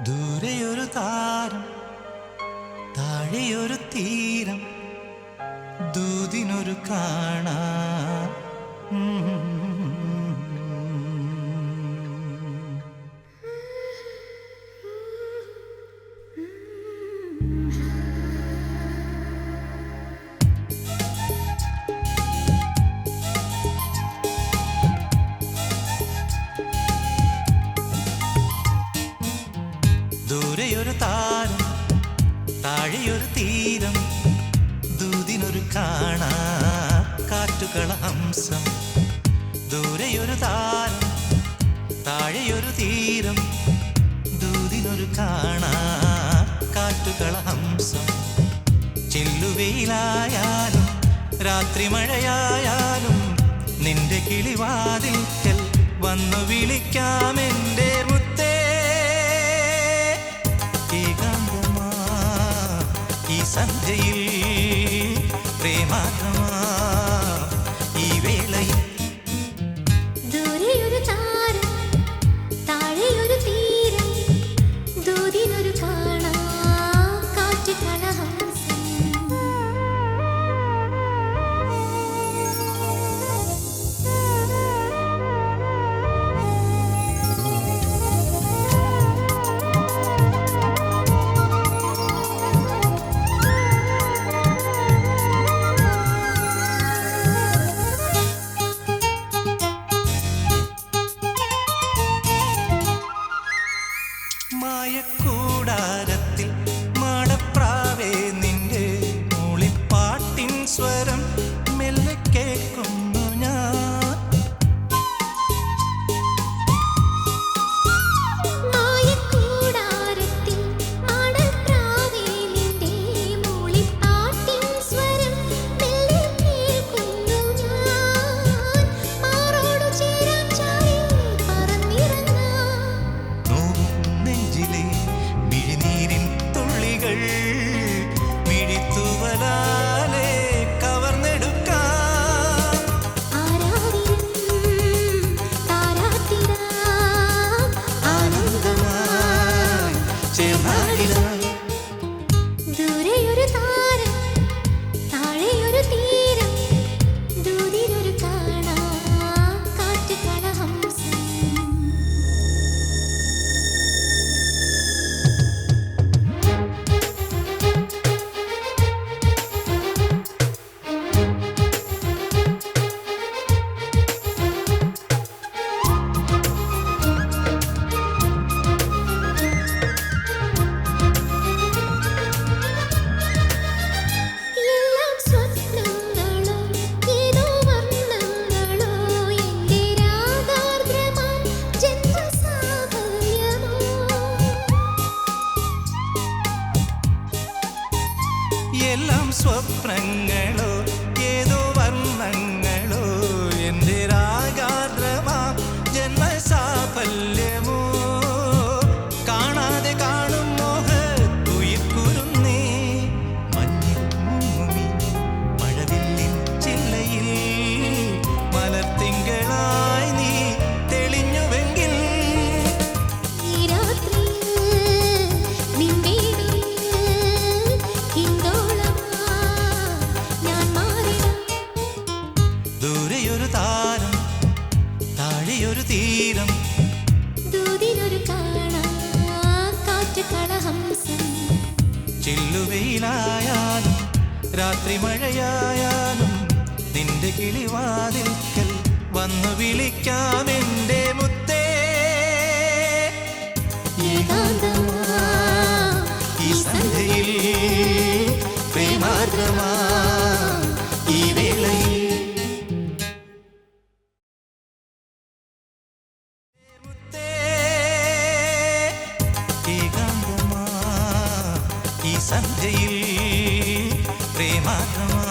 ദൂരെയൊരു താരം, താഴെയൊരു തീരം, ദൂതിനൊരു കാണാ. ദൂരെയൊരു താരം, താഴെയൊരു തീരം, ദൂതിനൊരു കാണാ കാറ്റുകള ഹംസം. ദൂരെയൊരു താരം, താഴെയൊരു തീരം, ദൂതിനൊരു കാണാ കാറ്റുകള ഹംസം. ചെല്ലുവെയിലായാലും രാത്രി മഴയായാലും നിന്റെ കിളിവാതിൽക്കൽ വന്നു വിളിക്കാമെൻ്റെ മുത്തേ. ഏകാന്തമാ ഈ സന്ധ്യയിൽ, പ്രേമാഗ്രമാ ഈ വേളയിൽ. ദൂരെയൊരു താരം, താഴെയൊരു തീരം, ദൂതിനൊരു കാണാ കാറ്റുകള ഹംസം. മായക്കൂടാരത്തിൽ മാടപ്രാവേ നിന്റെ മൂളിപ്പാട്ടിൻ സ്വരം മെല്ലെ കേൾക്കുന്നു ഞാൻ. മായക്കൂടാരത്തിൽ മാടപ്രാവേ നിന്റെ മൂളിപ്പാട്ടിൻ സ്വരം മെല്ലെ കേൾക്കുന്നു ഞാൻ. മാറോടു ചേരാൻ ചാരി പറന്നിറങ്ങാം. നെഞ്ചിലെ മിഴിനീരിൻ തുള്ളികൾ മിഴിത്തുവലാലെ കവർന്നെടുക്കാം. ആരാരിരും താരാട്ടിടാം ആനന്ദമായി ചേർന്നാടിടാം. ദൂരെയൊരു താരം, താഴെയൊരു തീരം, ദൂതിനൊരു കാണാ കാറ്റുകള ഹംസം. എല്ലാം സ്വപ്നങ്ങളോ ഏതോ വർണ്ണങ്ങളോ എൻ്റെ രാഗാർദ്രമാം ജന്മസാഫല്യമോ. എല്ലാം സ്വപ്നങ്ങളോ ഏതോ വർണ്ണങ്ങളോ എൻ്റെ രാഗാർദ്രമാ ജന്മസാഫല്യമോ. കാണാതെ കാണും മോഹത്തുയിർക്കുരുന്നേ മഞ്ഞിൽ മുങ്ങി മഴവില്ലിൻ ചില്ലയിൽ മലർത്തിങ്കളായി നീ തെളിഞ്ഞുവെങ്കിൽ. ഈ രാത്രിയിൽ നിൻവീടിൽ ഹിന്ദോളമായി ഞാൻ മാറിടാം. ദൂരെയൊരു താരം, താഴെയൊരു തീരം, ദൂതിനൊരു കാണാ കാറ്റുകള ഹംസം. ചെല്ലുവെയിലായാലും രാത്രി മഴയായാലും നിന്റെ കിളിവാതിൽക്കൽ വന്നു വിളിക്കാമെൻ്റെ മുത്തേ. ഏകാന്തമാ ഈ സന്ധ്യയിൽ, പ്രേമാർദ്രമാ ഈ വേളയിൽ. മുത്തേ, ഏകാന്തമാ ഈ സന്ധ്യയിൽ, പ്രേമാർദ്രമാ